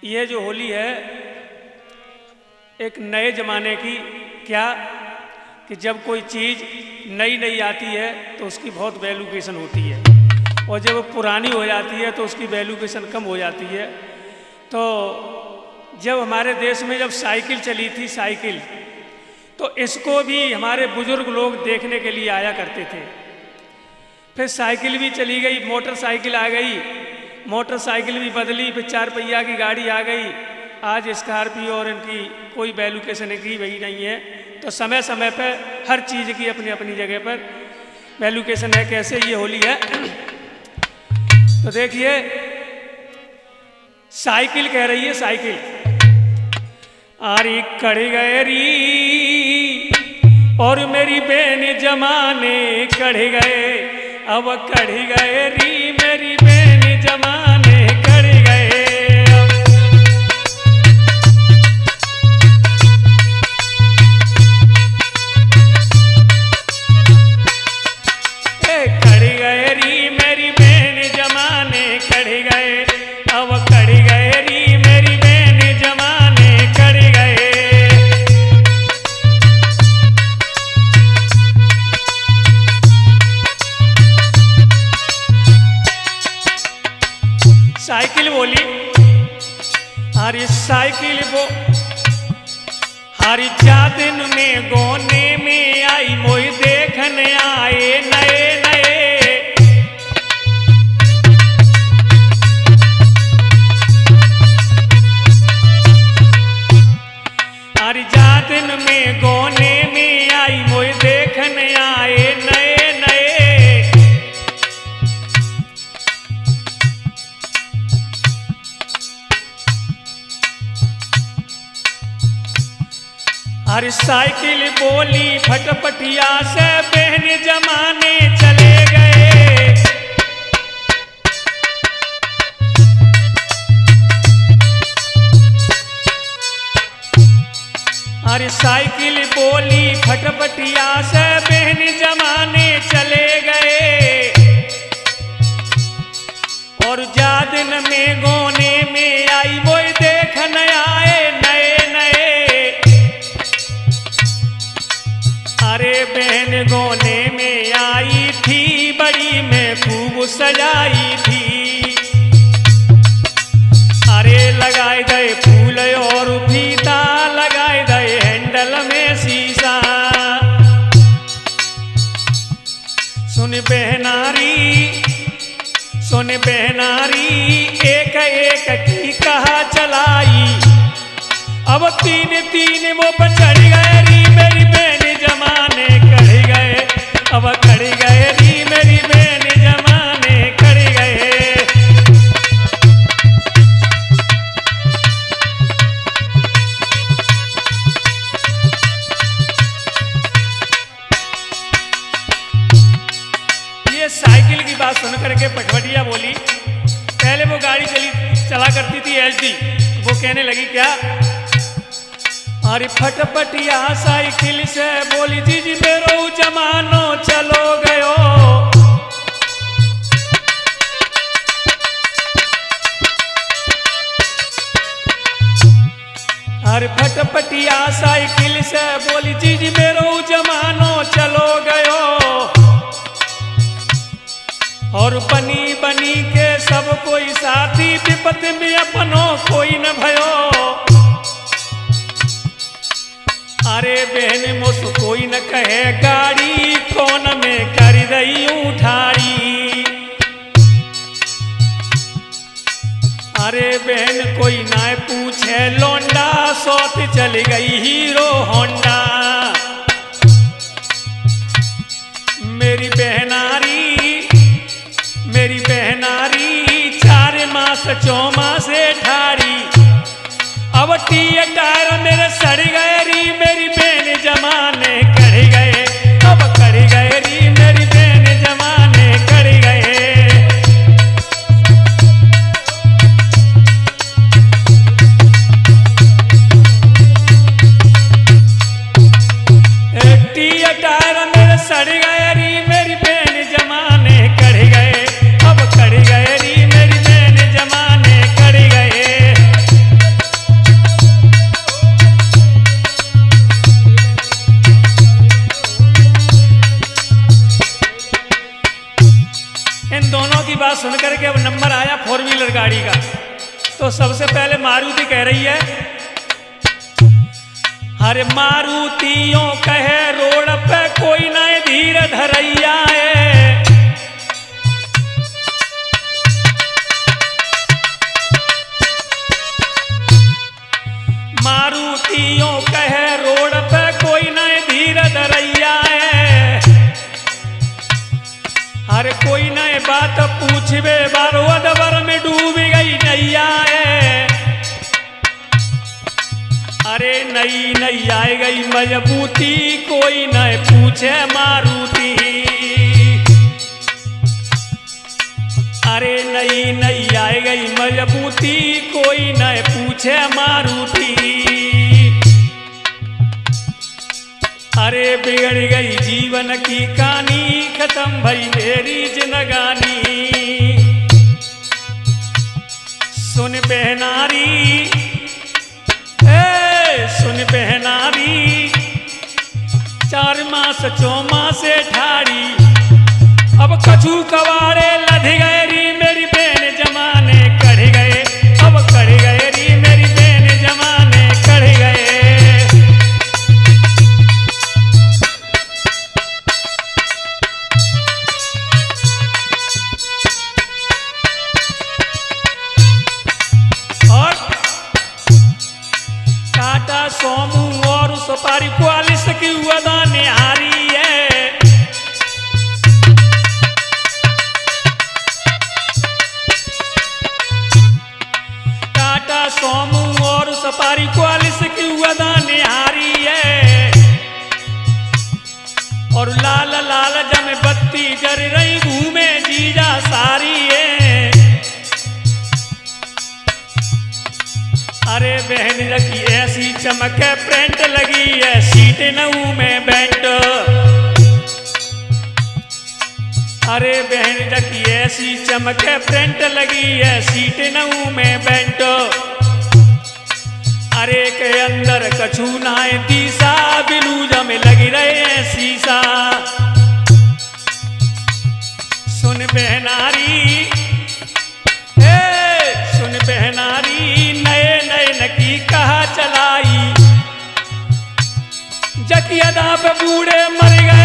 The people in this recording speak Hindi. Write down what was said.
ये जो होली है एक नए ज़माने की, क्या कि जब कोई चीज़ नई नई आती है तो उसकी बहुत वैल्यूकेशन होती है, और जब वो पुरानी हो जाती है तो उसकी वैल्यूकेशन कम हो जाती है। तो जब हमारे देश में जब साइकिल चली थी, साइकिल, तो इसको भी हमारे बुजुर्ग लोग देखने के लिए आया करते थे। फिर साइकिल भी चली गई, मोटरसाइकिल आ गई, मोटरसाइकिल भी बदली, फिर 4 पहिया की गाड़ी आ गई। आज स्कॉर्पियो और इनकी कोई वैल्यूकेशन की वही नहीं है। तो समय समय पर हर चीज़ की अपनी अपनी जगह पर वैल्यूकेशन है। कैसे ये होली है तो देखिए, साइकिल कह रही है, साइकिल आरी कड़ गए री और मेरी बहन जमाने कढ़ गए, अब कढ़ गए री मेरी बहन जमाने कढ़ गए। कढ़ गए री मेरी बहन जमाने कढ़ गए, अब कढ़ गए री मेरी बहन जमाने कढ़ गए। साइकिल बोली, हरी साइकिल वो हरी जातिन में गोने में आई, मोई देखने आए नए नए। हरी जातिन में गोने में आई, मोई देखने आए नए नए। हर साइकिल बोली फटफटिया से बहन जमाने चले गए। हर साइकिल बोली फटफटिया से बहन जमाने चले गए, और जादिन में गोने में आई, वो देखन आए नए नए। अरे बहन गोने में आई थी, बड़ी में खूब सजाई थी। अरे लगाए गए फूल और फीता, लगाए गए हैंडल में शीशा। सुन बहनारी, सुन बहनारी, एक एक की कहा चलाई, अब तीन तीन वो चढ़ गए री मेरी बहन जमाने कढ़ गए, अब कढ़ गए री मेरी बहन जमाने कढ़ गए। ये साइकिल की बात सुन करके पटवटिया बोली, पहले वो गाड़ी चला करती थी एचडी, वो कहने लगी क्या, अरे फटफटिया साइकिल से बोली जी मेरो जमानो चलो गयो। अरे फटफटिया साइकिल से बोली जी मेरो जमानो चलो गयो, और बनी बनी के सब कोई साथी, विपत में अपनो कोई न भयो। अरे बहन मुझ कोई न कहे गाड़ी, कौन में कर दई उठारी। अरे बहन कोई ना पूछे लोंडा, सोत चली गई हीरो होंडा। मेरी बहनारी, मेरी बहनारी 4 मास 4 मास ठारी, अब टायर मेरे सड़ गए री मेरी बहन जमाने कढ़ गए, अब कढ़ गए री मेरी बहन जमाने कढ़ गए। टायर मेरे सड़ गए री मेरी बहन जमाने कढ़ गए, अब कढ़ गए री मेरी बहन जमाने कढ़ गए। तो सबसे पहले मारुति कह रही है, अरे मारुतियों कहे रोड पे कोई ना धीर धरैया है। मारुतियों कहे रोड पे कोई ना धीर धरैया है। अरे कोई नए बात पूछबे बारो अदबर में डूब गई नैया है। अरे नई नई आए गई मजबूती कोई न पूछे मारुति। अरे नई नई आए गई मजबूती कोई न पूछे मारुति। अरे बिगड़ गई जीवन की कहानी खत्म भई मेरी जिंदगानी। सुन बहनारी सुन बहनारी 4 मास 4 मास ठाड़ी अब कछु कवारे लध गए री मेरी बहन जमाने कढ़ गए। अब कढ़ गए री मेरी बहन जमाने कढ़ गए। और टाटा सोमू और सुपारी 40 की वदा निहारी है। टाटा सोमू और सुपारी 40 की वदा निहारी है। और लाल लाल जम बत्ती जर रही घूमे जीजा सारी है। अरे बहन लगी ऐसी चमके प्रिंट लगी है सीट नऊ में बेंट। अरे बहन लगी ऐसी चमके प्रिंट लगी है सीट नऊ में बेंट। अरे के अंदर कछु नाए तीसा बिलूजा में लगी रहे शीशा। सुन बहनारी सुन बहनारी नए नए की कहा चलाई। जकिया पे बूढ़े मर गए